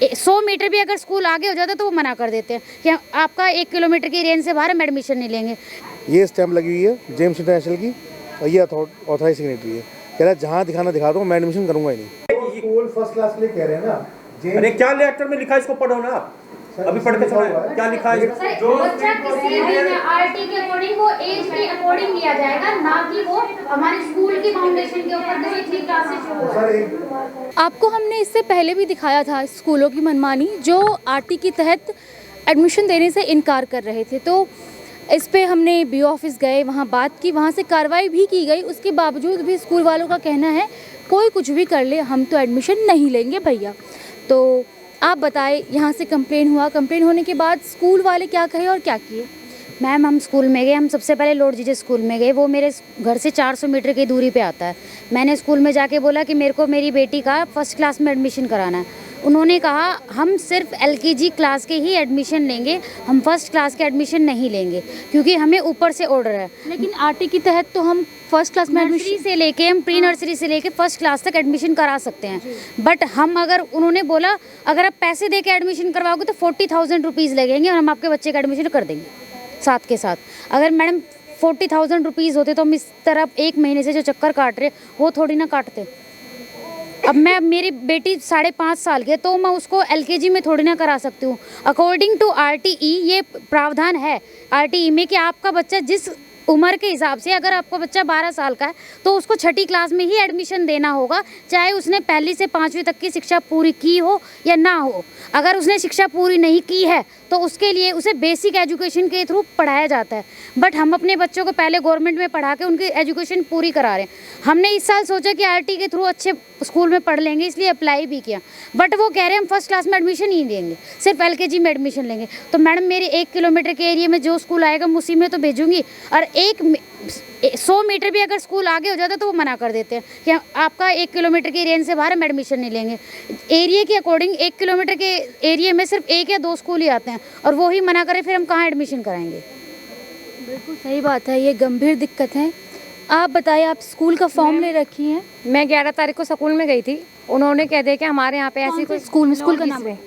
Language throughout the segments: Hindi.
100 मीटर भी अगर स्कूल आगे हो जाता तो वो मना कर देते हैं कि आपका 1 किलोमीटर की रेंज से बाहर हम एडमिशन नहीं लेंगे। ये स्टैम्प लगी हुई है जेम्स इंटरनेशनल की और ये ऑथराइज सिग्नेटरी है। कह रहा है जहाँ दिखाना दिखा दो, मैं एडमिशन करूंगा ही नहीं। स्कूल फर्स्ट क्लास के लिए कह रहे हैं ना। अरे क्या लेटर में लिखा है, इसको पढ़ो ना आप। अभी पढ़ के सुनाओ क्या लिखा है। जो बच्चा किसी भी आरटी के अकॉर्डिंग वो एज के अकॉर्डिंग लिया जाएगा, ना कि वो हमारे स्कूल की फाउंडेशन के ऊपर जो इतनी क्लासेस शुरू। आपको हमने इससे पहले भी दिखाया था स्कूलों की मनमानी जो आरटी के तहत एडमिशन देने से इनकार कर रहे थे। तो इस पे हमने बी ऑफिस गए, वहाँ बात की, वहाँ से कार्रवाई भी की गई। उसके बावजूद भी स्कूल वालों का कहना है कोई कुछ भी कर ले, हम तो एडमिशन नहीं लेंगे भैया। तो आप बताएं, यहाँ से कंप्लेन हुआ, कंप्लेन होने के बाद स्कूल वाले क्या कहे और क्या किए? मैम हम स्कूल में गए, हम सबसे पहले लॉर्ड जीजे स्कूल में गए, वो मेरे घर से 400 मीटर की दूरी पे आता है। मैंने स्कूल में जाके बोला कि मेरे को मेरी बेटी का फर्स्ट क्लास में एडमिशन कराना है। उन्होंने कहा हम सिर्फ एलकेजी क्लास के ही एडमिशन लेंगे, हम फर्स्ट क्लास के एडमिशन नहीं लेंगे क्योंकि हमें ऊपर से ऑर्डर है। लेकिन आरटी के तहत तो हम फर्स्ट क्लास में नर्सरी से लेके, हम प्री नर्सरी से लेके फर्स्ट क्लास तक एडमिशन करा सकते हैं। बट हम अगर, उन्होंने बोला अगर आप पैसे दे के एडमिशन करवाओगे तो 40,000 रुपीज़ लगेंगे और हम आपके बच्चे का एडमिशन कर देंगे साथ के साथ। अगर मैडम 40,000 रुपीज़ होते तो हम इस तरह एक महीने से जो चक्कर काट रहे वो थोड़ी ना काटते। अब मेरी बेटी 5.5 साल की है तो मैं उसको एलकेजी में थोड़ी ना करा सकती हूँ। अकॉर्डिंग टू आरटीई ये प्रावधान है आरटीई में कि आपका बच्चा जिस उम्र के हिसाब से, अगर आपका बच्चा 12 साल का है तो उसको छठी क्लास में ही एडमिशन देना होगा, चाहे उसने पहली से 5वीं तक की शिक्षा पूरी की हो या ना हो। अगर उसने शिक्षा पूरी नहीं की है तो उसके लिए उसे बेसिक एजुकेशन के थ्रू पढ़ाया जाता है। बट हम अपने बच्चों को पहले गवर्नमेंट में पढ़ा के उनकी एजुकेशन पूरी करा रहे हैं। हमने इस साल सोचा कि आरटी के थ्रू अच्छे स्कूल में पढ़ लेंगे, इसलिए अप्लाई भी किया। बट वो कह रहे हैं हम फर्स्ट क्लास में एडमिशन ही देंगे, सिर्फ एलकेजी में एडमिशन लेंगे। तो मैडम मेरे 1 किलोमीटर के एरिया में जो स्कूल आएगा मैं उसी में तो भेजूंगी। और 100 मीटर भी अगर स्कूल आगे हो जाता तो वो मना कर देते हैं कि आपका 1 किलोमीटर की रेंज से बाहर हम एडमिशन नहीं लेंगे। एरिया के अकॉर्डिंग 1 किलोमीटर के एरिया में सिर्फ 1 या 2 स्कूल ही आते हैं और वो ही मना करें, फिर हम कहाँ एडमिशन कराएंगे? बिल्कुल सही बात है, ये गंभीर दिक्कत है। आप बताइए, आप स्कूल का फॉर्म ले रखी हैं? मैं 11 तारीख को स्कूल में गई थी, उन्होंने कह दिया कि हमारे यहाँ पे ऐसी कोई स्कूल में, स्कूल का नाम है?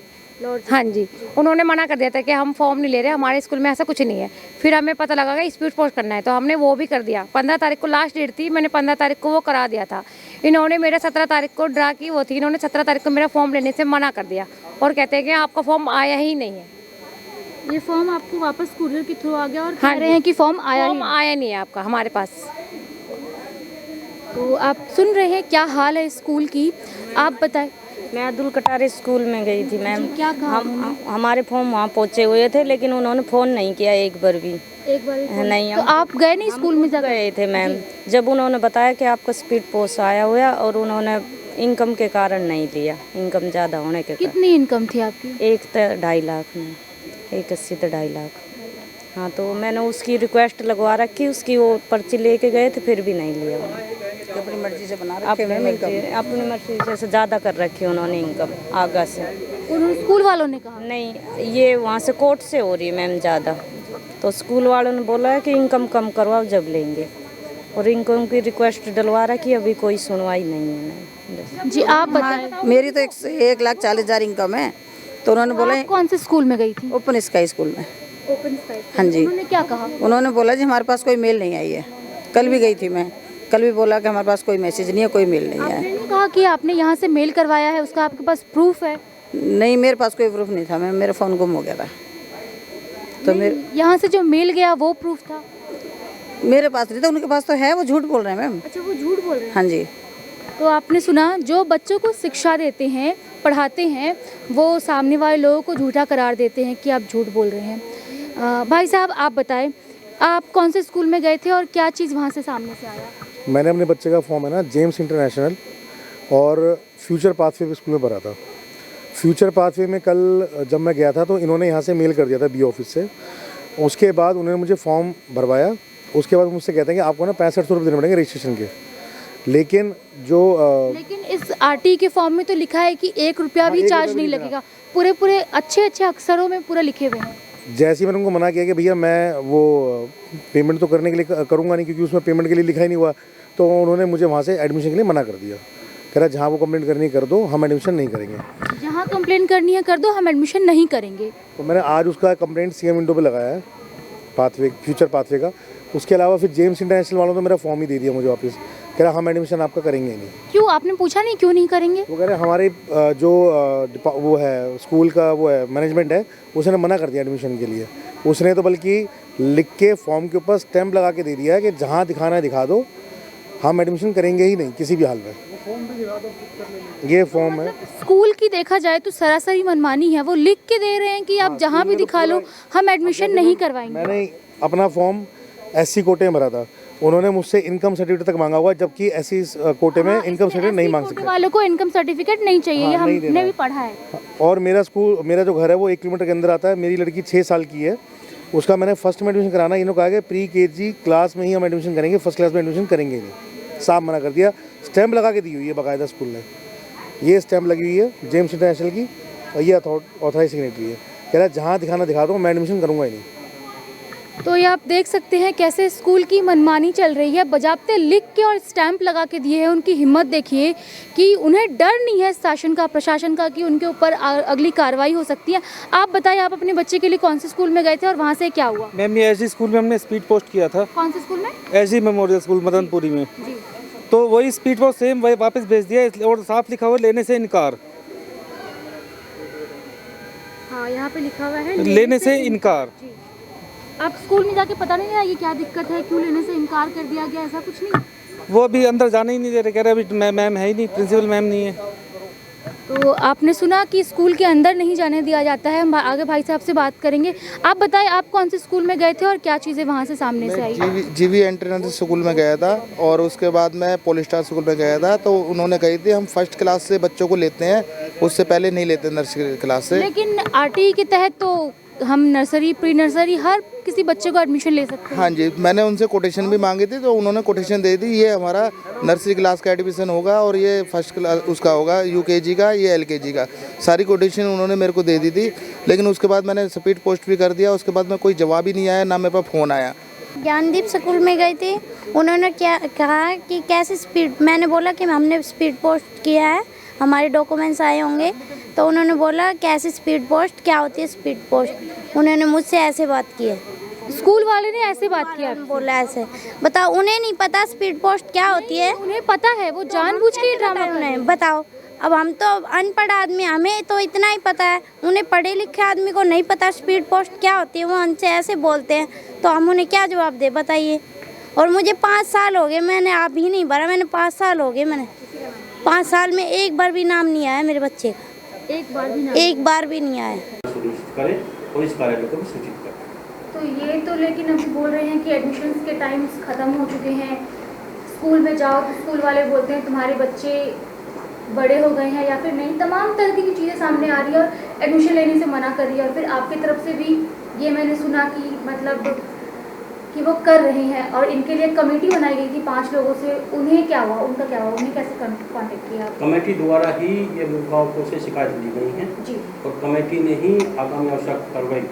हाँ जी, उन्होंने मना कर दिया था कि हम फॉर्म नहीं ले रहे, हमारे स्कूल में ऐसा कुछ नहीं है। फिर हमें पता लगा कि स्पीड पोस्ट करना है तो हमने वो भी कर दिया। 15 तारीख को लास्ट डेट थी, मैंने 15 तारीख को वो करा दिया था। इन्होंने मेरा 17 तारीख को ड्रा की वो थी, इन्होंने 17 तारीख को मेरा फॉर्म लेने से मना कर दिया और कहते हैं कि आपका फॉर्म आया ही नहीं है। ये फॉर्म आपको वापस कुरियर के थ्रू आ गया और कह रहे हैं कि फॉर्म आया नहीं है आपका हमारे पास। तो आप सुन रहे हैं क्या हाल है स्कूल की। आप बताएं। मैं अब्दुल कटारे स्कूल में गई थी मैम। क्या कहा? हमारे फॉर्म वहाँ पहुँचे हुए थे लेकिन उन्होंने फ़ोन नहीं किया एक बार भी। नहीं। तो आप गए नहीं स्कूल में? गए थे मैम, जब उन्होंने बताया कि आपका स्पीड पोस्ट आया हुआ और उन्होंने इनकम के कारण नहीं लिया, इनकम ज़्यादा होने के कारण। कितनी इनकम थी आपकी? एक तो 2.5 लाख में, 81 तो 2.5 लाख। हाँ, तो मैंने उसकी रिक्वेस्ट लगवा रखी, उसकी वो पर्ची लेके गए थे फिर भी नहीं लिया उन्होंने। अपनी मर्जी से बना अपनी मर्जी से ज़्यादा कर रखी उन्होंने इनकम आगा से। उन्होंने, स्कूल वालों ने कहा? नहीं, ये वहाँ से कोर्ट से हो रही है मैम ज़्यादा, तो स्कूल वालों ने बोला है कि इनकम कम करवाओ जब लेंगे, और इनकम की रिक्वेस्ट डलवा रखी, अभी कोई सुनवाई नहीं है मैम। जी आप बताएं। मेरी तो 1,40,000 इनकम है, तो उन्होंने बोला। कौन से स्कूल में गई थी? ओपन स्काई स्कूल में। Open sky? हाँ जी। उन्होंने क्या कहा? उन्होंने बोला जी हमारे पास कोई मेल नहीं आई है। कल भी गई थी मैं, कल भी बोला कि हमारे पास कोई मैसेज नहीं है, कोई मेल नहीं है। आपने नहीं कहा कि आपने यहाँ से मेल करवाया है, उसका आपके पास प्रूफ है? नहीं, मेरे पास कोई प्रूफ नहीं था मैम, मेरा फ़ोन गुम हो गया था। तो यहाँ से जो मेल गया वो प्रूफ था? मेरे पास नहीं था, उनके पास तो है, वो झूठ बोल रहे हैं मैम। अच्छा, वो झूठ बोल रहे हैं? हाँ जी। तो आपने सुना, जो बच्चों को शिक्षा देते हैं, पढ़ाते हैं, वो सामने वाले लोगों को झूठा करार देते हैं कि आप झूठ बोल रहे हैं। भाई साहब आप बताएं, आप कौन से स्कूल में गए थे और क्या चीज़ वहाँ से सामने से आया? मैंने अपने बच्चे का फॉर्म है ना जेम्स इंटरनेशनल और फ्यूचर पाथवे के स्कूल में भरा था। फ्यूचर पाथवे में कल जब मैं गया था तो इन्होंने यहाँ से मेल कर दिया था बी ऑफिस से। उसके बाद उन्होंने मुझे फॉर्म भरवाया, उसके बाद मुझसे कहते हैं कि आपको ना 6500 रुपये देने पड़ेंगे रजिस्ट्रेशन के। लेकिन लेकिन इस आरटी के फॉर्म में तो लिखा है कि 1 रुपया भी चार्ज नहीं लगेगा, पूरे अच्छे अक्षरों में पूरा लिखे हुए हैं। जैसे ही मैंने उनको मना किया कि भैया मैं वो पेमेंट तो करने के लिए करूँगा नहीं क्योंकि उसमें पेमेंट के लिए लिखा ही नहीं हुआ, तो उन्होंने मुझे वहाँ से एडमिशन के लिए मना कर दिया। कह रहा जहाँ वो कंप्लेंट करनी कर दो, हम एडमिशन नहीं करेंगे। जहाँ कंप्लेन करनी है कर दो, हम एडमिशन नहीं करेंगे। तो मैंने आज उसका कंप्लेंट सीएम विंडो पे लगाया है, पाथवे फ्यूचर पाथवे का। उसके अलावा फिर जेम्स इंटरनेशनल वालों ने मेरा फॉर्म ही दे दिया मुझे वापस, कह रहा हम एडमिशन आपका करेंगे ही नहीं। क्यों, आपने पूछा नहीं क्यों नहीं करेंगे? वो कह रहे हमारे जो वो है स्कूल का वो है मैनेजमेंट है, उसने मना कर दिया एडमिशन के लिए। उसने तो बल्कि लिख के फॉर्म के ऊपर स्टैंप लगा के दे दिया है कि जहाँ दिखाना है दिखा दो, हम एडमिशन करेंगे ही नहीं किसी भी हाल में। ये फॉर्म है। स्कूल की देखा जाए तो सरासरी मनमानी है, वो लिख के दे रहे हैं कि आप जहाँ भी दिखा लो, हम एडमिशन नहीं करवाएंगे। मैंने अपना फॉर्म SC कोटे में भरा था, उन्होंने मुझसे इनकम सर्टिफिकेट तक मांगा हुआ, जबकि SC कोटे में इनकम सर्टिफिकेट नहीं मांग सकते। वालों को इनकम सर्टिफिकेट नहीं चाहिए, ये हमने भी पढ़ा है। और मेरा जो घर है वो 1 किलोमीटर के अंदर आता है। मेरी लड़की 6 साल की है, उसका मैंने फर्स्ट में एडमिशन कराना, इन्होंने कहा कि प्री KG क्लास में ही हम एडमिशन करेंगे, फर्स्ट क्लास में एडमिशन करेंगे नहीं, साफ मना कर दिया। स्टैंप लगा के दी हुई है बाकायदा स्कूल ने, ये स्टैंप लगी हुई है जेम्स इंटरनेशनल की, और ये ऑथराइज सिग्नेटरी है। कह रहा है जहाँ दिखाना दिखा दो, मैं एडमिशन करूँगा ही नहीं। तो ये आप देख सकते हैं कैसे स्कूल की मनमानी चल रही है। बजाबते लिख के और स्टैंप लगा के दिए हैं। उनकी हिम्मत देखिए कि उन्हें डर नहीं है शासन का, प्रशासन का, कि उनके ऊपर अगली कार्रवाई हो सकती है। आप बताइए, आप अपने बच्चे के लिए कौन से स्कूल में गए थे और वहाँ से क्या हुआ? मैम ये SG स्कूल में हमने स्पीड पोस्ट किया था। कौन से स्कूल में? SG मेमोरियल स्कूल मदनपुरी में। जी। तो वही स्पीड पोस्ट सेम वही वापस भेज दिया, और साफ लिखा हुआ लेने से इनकार। हाँ, यहाँ पे लिखा हुआ है लेने से इनकार। आप स्कूल में जाके पता नहीं लगा कि क्या दिक्कत है, क्यों लेने से इनकार कर दिया गया, ऐसा कुछ नहीं? वो अभी अंदर जाने ही नहीं दे रहे, कह रहे अभी मैम है ही नहीं, प्रिंसिपल मैम नहीं है। तो आपने सुना कि स्कूल के अंदर नहीं जाने दिया जाता है। हम आगे भाई साहब से बात करेंगे। आप बताएं, आप कौन से स्कूल में गए थे और क्या चीज़ें वहाँ से सामने से आई? GV इंटरनेशनल स्कूल में गया था, और उसके बाद मैं पोलिस्टार स्कूल में गया था। तो उन्होंने कही थी हम फर्स्ट क्लास से बच्चों को लेते हैं, उससे पहले नहीं लेते नर्सरी क्लास से। लेकिन RTE के तहत तो हम नर्सरी, प्री नर्सरी, हर किसी बच्चे को एडमिशन ले सकते हैं। हाँ जी, मैंने उनसे कोटेशन भी मांगी थी, तो उन्होंने कोटेशन दे दी, ये हमारा नर्सरी क्लास का एडमिशन होगा और ये फर्स्ट क्लास उसका होगा, UKG का, ये LKG का, सारी कोटेशन उन्होंने मेरे को दे दी थी। लेकिन उसके बाद मैंने स्पीड पोस्ट भी कर दिया, उसके बाद में कोई जवाब ही नहीं आया, ना मेरे पास फ़ोन आया। ज्ञानदीप स्कूल में गए थे, उन्होंने क्या कहा कि कैसे स्पीड, मैंने बोला कि हमने स्पीड पोस्ट किया है, हमारे डॉक्यूमेंट्स आए होंगे। तो उन्होंने बोला कैसे स्पीड पोस्ट, क्या होती है स्पीड पोस्ट, उन्होंने मुझसे ऐसे बात की है। स्कूल वाले ने ऐसे बात किया, बोला ऐसे, बताओ उन्हें नहीं पता स्पीड पोस्ट क्या होती है? उन्हें पता है, वो जानबूझ के ड्रामा कर रहे हैं। बताओ, अब हम तो अनपढ़ आदमी, हमें तो इतना ही पता है, उन्हें पढ़े लिखे आदमी को नहीं पता स्पीड पोस्ट क्या होती है। वो हमसे ऐसे बोलते हैं तो हम उन्हें क्या जवाब दे, बताइए। और मुझे 5 साल हो गए, मैंने आप ही नहीं भरा, मैंने 5 साल हो गए, मैंने 5 साल में एक बार भी नाम नहीं आया मेरे बच्चे का, एक बार भी नहीं आया। सुनिश्चित करें और इस कार्यालय को भी सूचित करें। तो ये तो, लेकिन अभी बोल रहे हैं कि एडमिशन्स के टाइम्स ख़त्म हो चुके हैं, स्कूल में जाओ तो स्कूल वाले बोलते हैं तुम्हारे बच्चे बड़े हो गए हैं या फिर नहीं, तमाम तरह की चीज़ें सामने आ रही है और एडमिशन लेने से मना कर रही है। और फिर आपकी तरफ से भी ये मैंने सुना कि मतलब कि वो कर रहे हैं, और इनके लिए कमेटी बनाई गई थी 5 लोगों से। उन्हें क्या हुआ, उनका क्या हुआ, उन्हें कैसे कांटेक्ट किया? कमेटी द्वारा ही ये अभिभावकों से शिकायत दी गई है जी, और कमेटी ने ही आगामी आवश्यक कार्रवाई।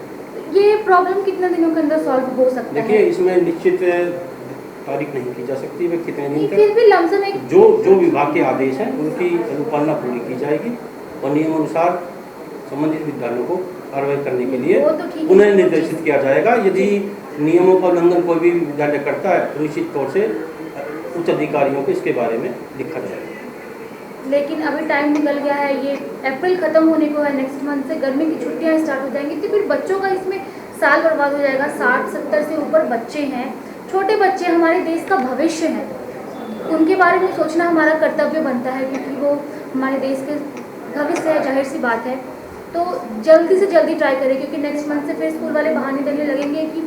ये प्रॉब्लम कितने दिनों के अंदर सॉल्व हो सकता है? देखिए, इसमें निश्चित तारीख नहीं की जा सकती, वे कितने दिन फिर भी लमसम एक जो विभाग के आदेश हैं उनकी अनुपालना पूरी की जाएगी और नियमानुसार संबंधित विद्यालयों को कार्रवाई करने के लिए उन्हें निर्देशित किया जाएगा। यदि नियमों का उल्लंघन कोई भी विद्यालय करता है तो निश्चित तौर से उच्च अधिकारियों को इसके बारे में लिखा जाएगा। लेकिन अभी टाइम निकल गया है, ये अप्रैल खत्म होने को है, नेक्स्ट मंथ से गर्मी की छुट्टियां स्टार्ट हो जाएंगी, तो फिर बच्चों का इसमें साल बर्बाद हो जाएगा। 60-70 से ऊपर बच्चे हैं, छोटे बच्चे हमारे देश का भविष्य है, उनके बारे में सोचना हमारा कर्तव्य बनता है, क्योंकि वो हमारे देश के भविष्य है, जाहिर सी बात है। तो जल्दी से जल्दी ट्राई करें, क्योंकि नेक्स्ट मंथ से फिर स्कूल वाले बहाने देने लगेंगे कि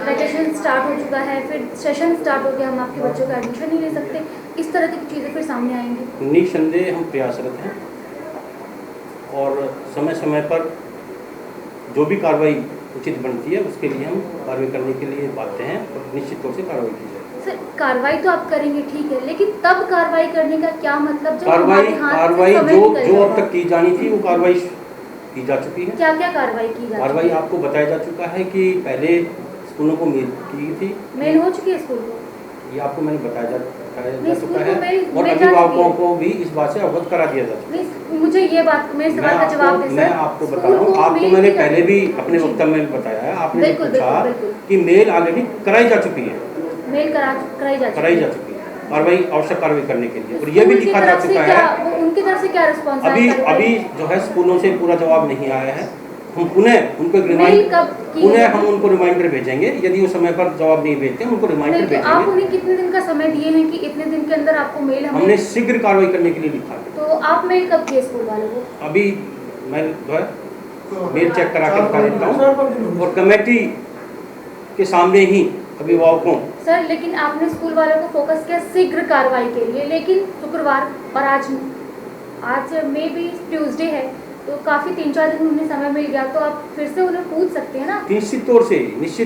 वैकेशन स्टार्ट हो चुका है, फिर सेशन स्टार्ट हो गया, हम आपके बच्चों का एडमिशन नहीं ले सकते, इस तरह की चीज़ें फिर सामने आएंगी। निसंदेह हम प्रयासरत हैं और समय समय पर जो भी कार्रवाई उचित बनती है उसके लिए हम कार्रवाई करने के लिए बाध्य हैं और निश्चित तौर से कार्रवाई की जाएगी। सर, कार्रवाई तो आप करेंगे, ठीक है, लेकिन तब कार्रवाई करने का क्या मतलब? कार्रवाई जो अब तक की जानी थी वो कार्रवाई की जा चुकी है। क्या क्या कार्रवाई की जा कार्रवाई आपको बताया जा चुका है कि पहले स्कूलों को मेल की थी, मेल हो चुकी है स्कूल को, ये आपको मैंने बताया जा कराया नहीं, जा चुका स्कूल है को मैं और जा अभिभावकों चुकी को भी इस बात से अवगत करा दिया जा चुका है। नहीं, मुझे ये बात मेरे सवाल का जवाब दे मैं सर। आपको बता स्कूल रहा हूँ, को आपको मेल मैंने भी पहले भी अपने जी। वक्तव्य में बताया है, आपने जो बिल्कुल, पूछा बिल्कुल। कि मेल ऑलरेडी कराई जा चुकी है, मेल कराई जा कराई जा चुकी है कार्रवाई, आवश्यक कार्रवाई करने के लिए, और ये भी स्कूल की लिखा जा तरफ से चुका क्या- है। वो उनकी तरफ से क्या रिस्पॉन्स अभी जो है स्कूलों से पूरा जवाब नहीं आया है, हम पुनः उनको एक पुनः हम उनको रिमाइंडर भेजेंगे, यदि वो समय पर जवाब नहीं भेजते हम उनको रिमाइंडर नहीं, तो आप भेजेंगे। उन्हें कितने दिन का समय दिए हैं कि इतने दिन के अंदर आपको मेल हमने शीघ्र कार्रवाई करने के लिए लिखा है। तो आप मेल कब किए स्कूल वालों को? अभी मैं जो है मेल चेक करा के बता देता हूँ और कमेटी के सामने ही अभिभावकों। सर लेकिन आपने स्कूल वालों को फोकस किया शीघ्र कार्रवाई के लिए, लेकिन शुक्रवार और आज मे भी ट्यूसडे है तो काफ़ी 3-4 दिन उन्हें समय मिल गया, तो आप फिर से उन्हें पूछ सकते हैं ना। निश्चित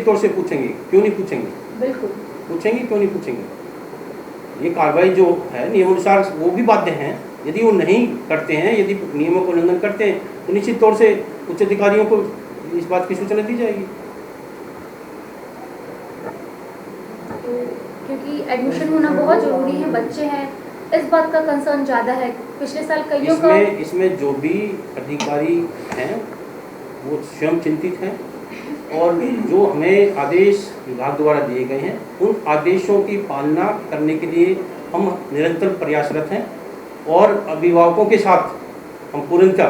तौर से पूछेंगे, क्यों नहीं पूछेंगे, बिल्कुल पूछेंगे, क्यों नहीं पूछेंगे। ये कार्रवाई जो है नियमानुसार वो भी बाध्य हैं, यदि वो नहीं करते हैं, यदि नियमों का उल्लंघन करते हैं तो निश्चित तौर से उच्च अधिकारियों को इस बात की सूचना दी जाएगी। तो क्योंकि एडमिशन होना बहुत ज़रूरी है, बच्चे हैं, इस बात का कंसर्न ज़्यादा है। पिछले साल कईयों का इसमें जो भी अधिकारी हैं वो स्वयं चिंतित हैं और जो हमें आदेश विभाग द्वारा दिए गए हैं उन आदेशों की पालना करने के लिए हम निरंतर प्रयासरत हैं और अभिभावकों के साथ हम पूर्णतः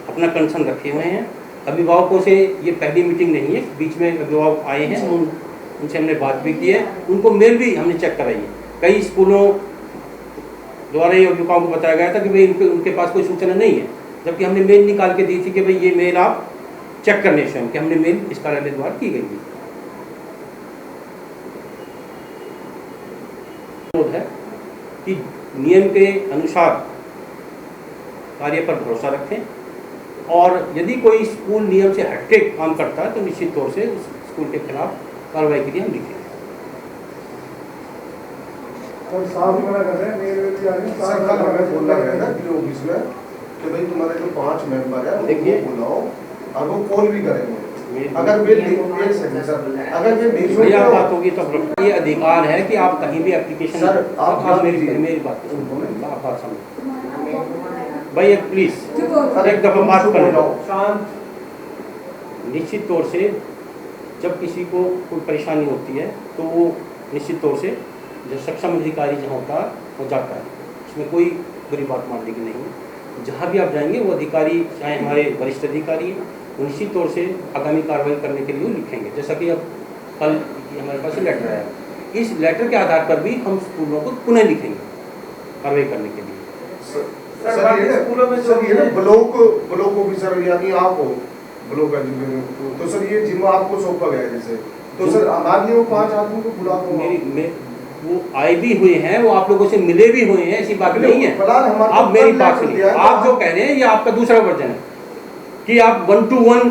अपना कंसर्न रखे हुए हैं। अभिभावकों से ये पहली मीटिंग नहीं है, बीच में अभिभावक आए हैं, उनसे हमने बात भी की है, उनको मेल भी हमने चेक कराई है। कई स्कूलों द्वारा ये अभिभावकों को बताया गया था कि भाई उनके पास कोई सूचना नहीं है, जबकि हमने मेल निकाल के दी थी कि भाई ये मेल आप चेक करने स्वयं कि हमने मेल इस कार्यालय द्वारा की गई है कि नियम के अनुसार कार्य पर भरोसा रखें और यदि कोई स्कूल नियम से हटके काम करता है तो निश्चित तौर से उस स्कूल के खिलाफ कार्रवाई के लिए हम लिखेंगे। साफ मना कर रहे हैं, मेरे भी आ रही है, सर कल हमें बोला गया था कि ऑफिस में कि भाई तुम्हारे जो 5 मेंबर है देखिए उनको बुलाओ और वो कॉल भी करेंगे। अगर वे एक सेकंड सर, अगर वे नहीं सुन भैया बात होगी तो ये अधिकार है कि आप कहीं भी एप्लीकेशन सर, आप मेरी बात सुनो, आप बात समझो भाई, प्लीज एक दफा बात कर लो। निश्चित तौर से जब किसी को कोई परेशानी होती है तो वो निश्चित तौर से जो सक्षम अधिकारी जहाँ होता है वो जाता है, इसमें कोई बुरी बात मानने की नहीं है। जहाँ भी आप जाएंगे वो अधिकारी चाहे हमारे वरिष्ठ अधिकारी हैं वो निश्चित तौर से आगामी कार्रवाई करने के लिए लिखेंगे। जैसा कि अब कल हमारे पास लेटर आया, इस लेटर के आधार पर भी हम स्कूलों को पुनः लिखेंगे कार्रवाई करने के लिए। सर ये ना ब्लॉक ऑफिसर यानी आप हो ब्लॉक एजुकेशन, तो सर ये जिम्मा आपको सौंपा गया है जैसे, तो सर हमारे लिए वो 5 आदमी को बुला दो। वो आए भी हुए हैं, वो आप लोगों से मिले भी हुए हैं, ऐसी बात नहीं है। आप मेरी बात सुनिए, आप जो कह रहे हैं ये आपका दूसरा वर्जन है कि आप 1 to 1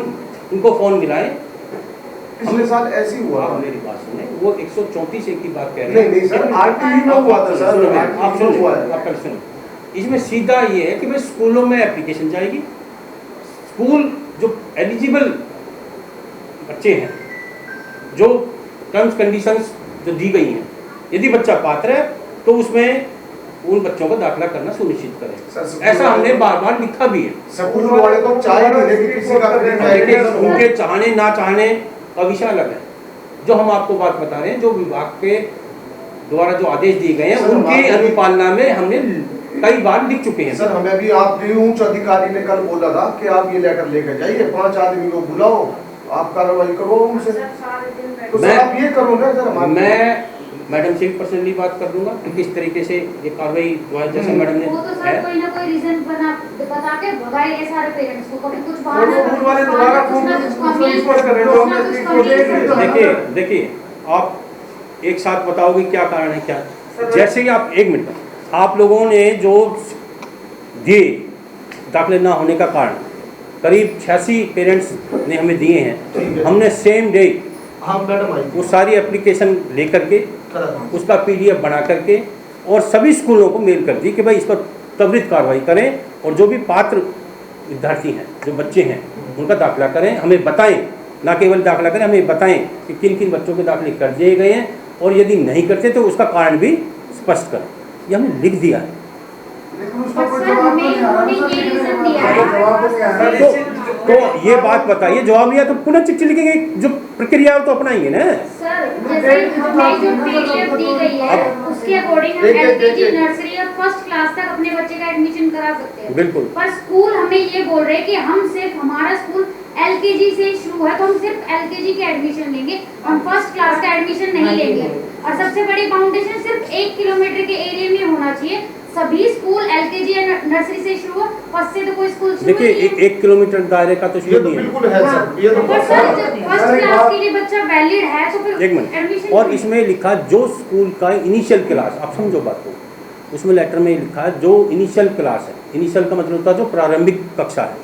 उनको फोन मिलाएं। पिछले साल ऐसी हुआ। आप मेरी बात सुने, वो 134 की बात कह रहे हैं। नहीं सर, आरटीई में हुआ था सर, आप सुनो, इसमें सीधा ये है कि भाई स्कूलों में एप्लीकेशन जाएगी, स्कूल जो एलिजिबल बच्चे हैं, जो टर्म्स कंडीशंस जो दी गई हैं, यदि बच्चा पात्र है तो उसमें उन बच्चों का दाखिला करना सुनिश्चित करें। ऐसा हमने बार बार लिखा भी है। स्कूल वाले तो चाहे नहीं कि किसी का उनके चाहने ना चाहने का विषय अलग है। जो हम आपको बात बता रहे हैं, जो विभाग के द्वारा जो आदेश दिए गए हैं उनकी अनुपालना में हमने कई बार लिख चुके हैं। सर हमें भी आपके उच्च अधिकारी ने कल बोला था कि आप ये लेकर लेकर जाइए, 5 आदमी को बुलाओ, आप कार्रवाई करो उनसे। तो सर आप ये करो ना सर। मैं मैडम से भी पर्सनली बात कर दूंगा कि किस तरीके से ये कार्रवाई जैसे मैडम ने वो तो सर कोई ना कोई रीजन बता के भगाएंगे सारे पेरेंट्स को, कभी कुछ देखिए आप एक साथ बताओगे क्या कारण है क्या। जैसे ही आप 1 मिनट, आप लोगों ने जो दिए दाखिले ना होने का कारण करीब 86 पेरेंट्स ने हमें दिए हैं, हमने सेम डे वो सारी एप्लीकेशन लेकर के उसका PDF बना करके और सभी स्कूलों को मेल कर दी कि भाई इस पर त्वरित कार्रवाई करें और जो भी पात्र विद्यार्थी हैं, जो बच्चे हैं, उनका दाखिला करें, हमें बताएं, ना केवल दाखिला करें, हमें बताएं कि किन किन बच्चों के दाखिले कर दिए गए हैं और यदि नहीं करते तो उसका कारण भी स्पष्ट करें, ये हमने लिख दिया है। तो ये बात बताइए, जवाब लिया तो पुनः चिट्ठी लिखेंगे, जो प्रक्रिया है तो अपनाएंगे ना। सर जैसे हमें जो पीडीएफ दी गई है उसके अकॉर्डिंग हम एलकेजी नर्सरी और फर्स्ट क्लास तक अपने बच्चे का एडमिशन करा सकते हैं। बिल्कुल। पर स्कूल हमें ये बोल रहे हैं कि हम सिर्फ, हमारा स्कूल एलकेजी से शुरू है तो हम सिर्फ एलकेजी के एडमिशन लेंगे, हम फर्स्ट क्लास का एडमिशन नहीं लेंगे। और सबसे बड़ी फाउंडेशन सिर्फ 1 किलोमीटर के एरिया में होना चाहिए। सभी स्कूल एलकेजी या नर्सरी से शुरू, फर्स्ट से तो कोई स्कूल शुरू देखिए, नहीं है। 1 किलोमीटर दायरे का तो शुरू नहीं है। बिल्कुल है सर, ये तो पर सर जब फर्स्ट क्लास के लिए बच्चा वैलिड है तो फिर एक मिनट, एडमिशन। और इसमें लिखा जो स्कूल का इनिशियल क्लास, आप समझो बात को, उसमें लेटर में लिखा है जो इनिशियल क्लास है, इनिशियल का मतलब होता है जो प्रारंभिक कक्षा है,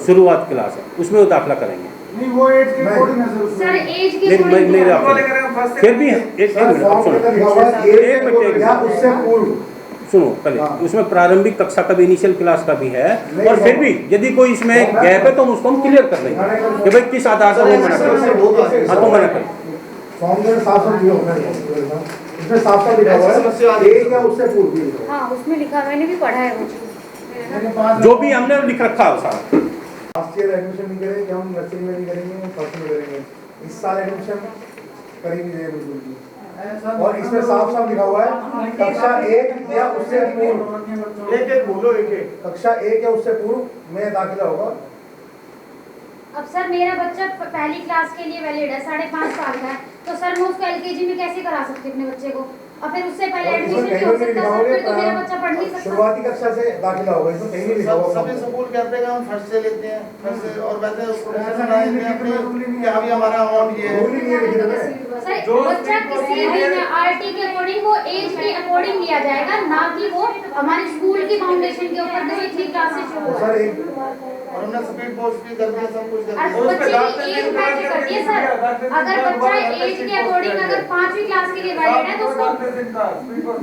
शुरुआत क्लास है, उसमें वो दाखिला करेंगे। नहीं वो एज के अकॉर्डिंग है सर एज के नहीं, मेरे फिर भी एक मिनट, आप सुनो, एक मिनट, उससे पूर्व सुनो पहले, उसमें प्रारंभिक कक्षा का भी, इनिशियल क्लास का भी है, और फिर भी यदि कोई इसमें गैप है तो हम उसको हम क्लियर कर देंगे कि भाई किस आधार पर वो मना करें। हाँ तो मना करें, फॉर्म में साफ-साफ लिखा हुआ है, इसमें साफ-साफ लिखा हुआ है एक या उससे पूर्व भी। हाँ उसमें लिखा, मैंने भी पढ़ा है वो। जो भी हमने लिख रखा है सारा। लास्ट ईयर एडमिशन नहीं करेंगे, हम नर्सरी में नहीं करेंगे, हम फर्स्ट में करेंगे, इस साल एडमिशन कर ही नहीं रहे बिल्कुल भी। और इसमें साफ-साफ लिखा हुआ है कक्षा 1 या उससे पूर्व, एक बोलो, एक कक्षा 1 या उससे पूर्व में दाखिला होगा। अब सर मेरा बच्चा पहली क्लास के लिए वैलिड है, 5.5 साल का है, तो सर मैं उसको एलकेजी में कैसे करा सकती हूँ अपने बच्चे को? और फिर उससे पहले एडमिशन नहीं हो सकता सर, फिर तो मेरा बच्चा पढ़ नहीं सकता। शुरुआती कक्षा से दाखिला होगा, इसमें कहीं नहीं लिखा हुआ। सभी स्कूल कहते हैं कि हम फर्स्ट से लेते हैं, फर्स्ट से, और वैसे अभी हमारा अमाउंट ये है। सर बच्चा किसी भी आरटी के अकॉर्डिंग, वो एज के अकॉर्डिंग लिया जाएगा, ना कि वो हमारे स्कूल की फाउंडेशन के ऊपर जो इतनी क्लास से शुरू है। सर एक और हमने स्पीड पोस्ट भी कर दिया, सब कुछ कर और दिया। बच्चे की एज मैच करती है सर। अगर बच्चा एज के अकॉर्डिंग अगर 5वीं क्लास के लिए वैलिड है तो उसको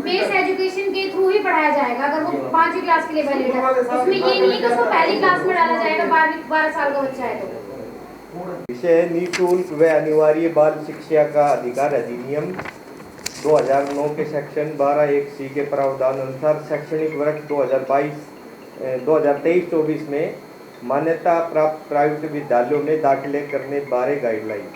बेस एजुकेशन के थ्रू ही पढ़ाया जाएगा। अगर वो 5वीं क्लास के लिए वैलिड है, उसमें ये नहीं है कि उसको पहली क्लास में डाला जाएगा, 12 साल का बच्चा है तो। विषय निःशुल्क व अनिवार्य बाल शिक्षा का अधिकार अधिनियम 2009 के सेक्शन 12(1)(c) के प्रावधान अनुसार शैक्षणिक वर्ष 2023-24 में मान्यता प्राप्त प्राइवेट विद्यालयों में दाखिले करने बारे गाइडलाइन,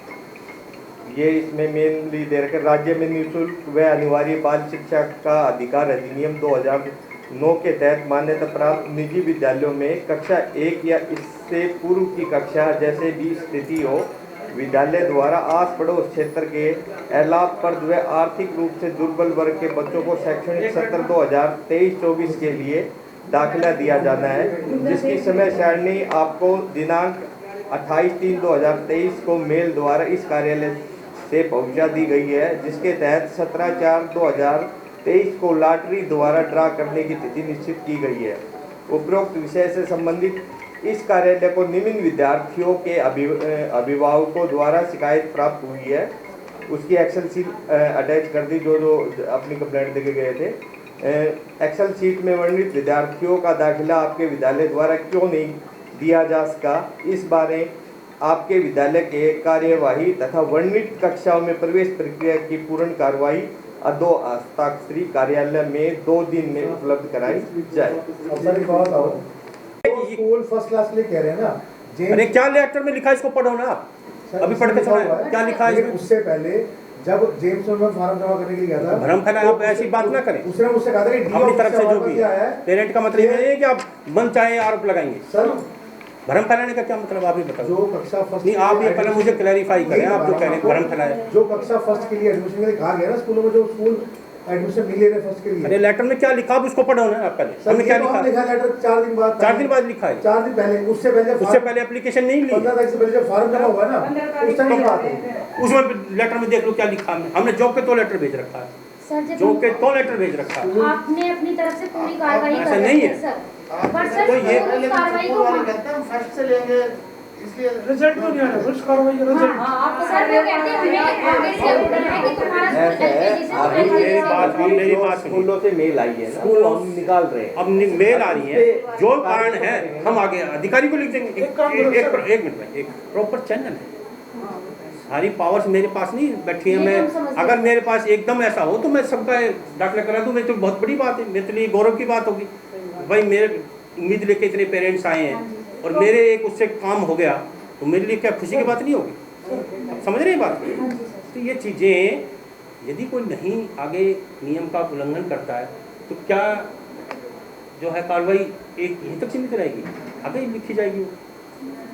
ये इसमें मेनली दे रखे। राज्य में निःशुल्क व अनिवार्य बाल शिक्षा का अधिकार अधिनियम 2009 के तहत मान्यता प्राप्त निजी विद्यालयों में कक्षा 1 या इससे पूर्व की कक्षा जैसे भी स्थिति हो, विद्यालय द्वारा आस पड़ोस क्षेत्र के अलाभप्रद व आर्थिक रूप से दुर्बल वर्ग के बच्चों को शैक्षणिक सत्र 2023-24 के लिए दाखिला दिया जाना है, जिसकी समय सारणी आपको दिनांक 28/3/2023 को मेल द्वारा इस कार्यालय से पहुंचा दी गई है, जिसके तहत 17/4/2023 को लॉटरी द्वारा ड्रा करने की तिथि निश्चित की गई है। उपरोक्त विषय से संबंधित इस कार्यालय को निम्न विद्यार्थियों के अभिभावकों द्वारा शिकायत प्राप्त हुई है, उसकी एक्सेल शीट अटैच कर दी, जो अपनी कंप्लेंट देके गए थे। एक्सेल शीट में वर्णित विद्यार्थियों का दाखिला आपके विद्यालय द्वारा क्यों नहीं दिया जा सका, इस बारे आपके विद्यालय के कार्यवाही तथा वर्णित कक्षाओं में प्रवेश प्रक्रिया की पूर्ण कार्रवाई अदो हस्ताक्षरी कार्यालय में 2 दिन में उपलब्ध कराई जाए। स्कूल फर्स्ट क्लास के लिए कह रहे हैं ना। अरे क्या लेटर में लिखा है, इसको पढ़ो ना आप, अभी पढ़ के सुनाओ क्या लिखा है। उससे पहले जब जेम्स में फॉर्म जमा करने के लिए गया था, भ्रम फैलाया, आप ऐसी बात ना करें। उसने मुझसे कहा था कि अपनी तरफ से जो भी है, पेरेंट का मतलब ये नहीं है कि आप मन चाहे आरोप लगाएंगे। सर भ्रम फैलाने का क्या मतलब, आप ही बताओ। जो कक्षा फर्स्ट नहीं, आप ये पहले मुझे क्लैरिफाई करें, आप जो कह रहे हैं भ्रम फैलाया। जो कक्षा फर्स्ट के लिए एडमिशन के लिए कहा गया ना स्कूलों में, जो स्कूल एडमिशन नहीं ले रहे फर्स्ट के लिए, अरे लेटर में क्या लिखा, आप उसको पढ़ो ना आप पहले। हमने क्या लिखा लेटर 4 दिन बाद, 4 दिन बाद लिखा है, 4 दिन पहले, उससे पहले एप्लीकेशन नहीं ली, 15 तारीख से पहले जब फॉर्म जमा हुआ ना, उस टाइम की बात है। उसमें लेटर में देख लो क्या लिखा है। हमने जॉब के 2 लेटर भेज रखा है, जॉब के 2 लेटर भेज रखा है। आपने अपनी तरफ से पूरी कार्रवाई ऐसा नहीं है सर, पर सर तो ये कार्रवाई को फर्स्ट से लेंगे, इसलिए रिजल्ट क्यों नहीं आ रहा, कुछ कार्रवाई का रिजल्ट। सर वो कहते हैं हमें आगे से ऑर्डर है कि तुम्हारा मेरी बात स्कूलों से मेल आई है ना, तो हम निकाल रहे हैं। अब मेल आ रही है, जो कारण है हम आगे अधिकारी को लिख देंगे। एक मिनट में, एक प्रॉपर चैनल है, सारी पावर्स मेरे पास नहीं बैठी है। मैं अगर मेरे पास एकदम ऐसा हो तो मैं सबका दाखिला करा दूँ, मैं तो बहुत बड़ी बात है, मेरे लिए गौरव की बात होगी। भाई मेरे उम्मीद लेके इतने पेरेंट्स आए हैं और मेरे एक उससे काम हो गया तो मेरे लिए क्या खुशी की बात नहीं होगी? आप समझ रहे हैं बात? तो ये चीज़ें यदि कोई नहीं आगे नियम का उल्लंघन करता है तो क्या जो है कार्रवाई एक यहीं तक सीमित रहेगी? आगे लिखी जाएगी,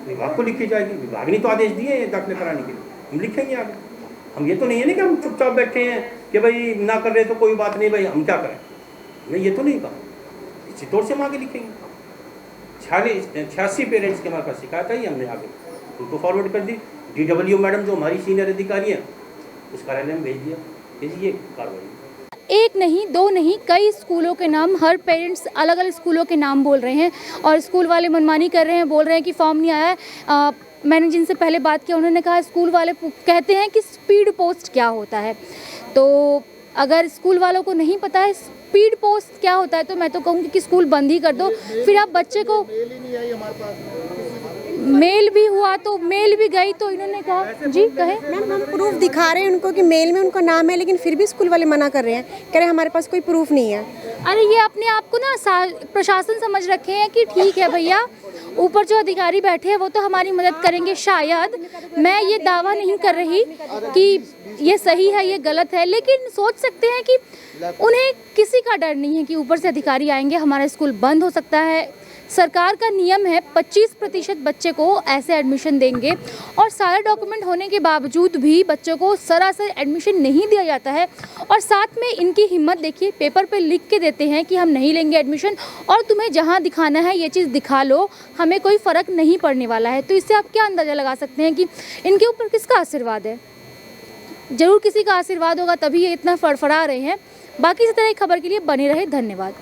विभाग को लिखी जाएगी। विभाग ने तो आदेश दिए हैं दाखिले कराने के लिए, हम लिखेंगे आगे। हम ये तो नहीं है ना कि हम चुपचाप बैठे हैं कि भाई ना कर रहे तो कोई बात नहीं, भाई हम क्या करें, हमने ये तो नहीं कहा। इसी तौर से हम आगे लिखेंगे। 86 पेरेंट्स के हमारे पास शिकायत आई, हमने आगे उनको फॉरवर्ड कर दी। DW मैडम जो हमारी सीनियर अधिकारी हैं उस कार्यालय में भेज दिया। ये कार्रवाई एक नहीं, दो नहीं, कई स्कूलों के नाम, हर पेरेंट्स अलग अलग स्कूलों के नाम बोल रहे हैं और स्कूल वाले मनमानी कर रहे हैं, बोल रहे हैं कि फॉर्म नहीं आया है। मैंने जिनसे पहले बात किया उन्होंने कहा स्कूल वाले कहते हैं कि स्पीड पोस्ट क्या होता है। तो अगर स्कूल वालों को नहीं पता है स्पीड पोस्ट क्या होता है तो मैं तो कहूँगी कि स्कूल बंद ही कर दो। फिर आप बच्चे को मेल भी हुआ तो मेल भी गई तो इन्होंने कहा जी कहे मैम हम प्रूफ दिखा रहे हैं उनको कि मेल में उनका नाम है, लेकिन फिर भी स्कूल वाले मना कर रहे हैं, कह रहे हैं हमारे पास कोई प्रूफ नहीं है। अरे ये अपने आप को ना प्रशासन समझ रखे हैं कि ठीक है भैया, ऊपर जो अधिकारी बैठे हैं वो तो हमारी मदद करेंगे शायद। मैं ये दावा नहीं कर रही कि ये सही है ये गलत है, लेकिन सोच सकते हैं कि उन्हें किसी का डर नहीं है कि ऊपर से अधिकारी आएंगे, हमारा स्कूल बंद हो सकता है। सरकार का नियम है 25% बच्चे को ऐसे एडमिशन देंगे और सारे डॉक्यूमेंट होने के बावजूद भी बच्चों को सरासर एडमिशन नहीं दिया जाता है। और साथ में इनकी हिम्मत देखिए, पेपर पे लिख के देते हैं कि हम नहीं लेंगे एडमिशन और तुम्हें जहां दिखाना है ये चीज़ दिखा लो, हमें कोई फ़र्क नहीं पड़ने वाला है। तो इससे आप क्या अंदाज़ा लगा सकते हैं कि इनके ऊपर किसका आशीर्वाद है? ज़रूर किसी का आशीर्वाद होगा तभी ये इतना फड़फड़ा रहे हैं। बाकी इस तरह की खबर के लिए बने रहे, धन्यवाद।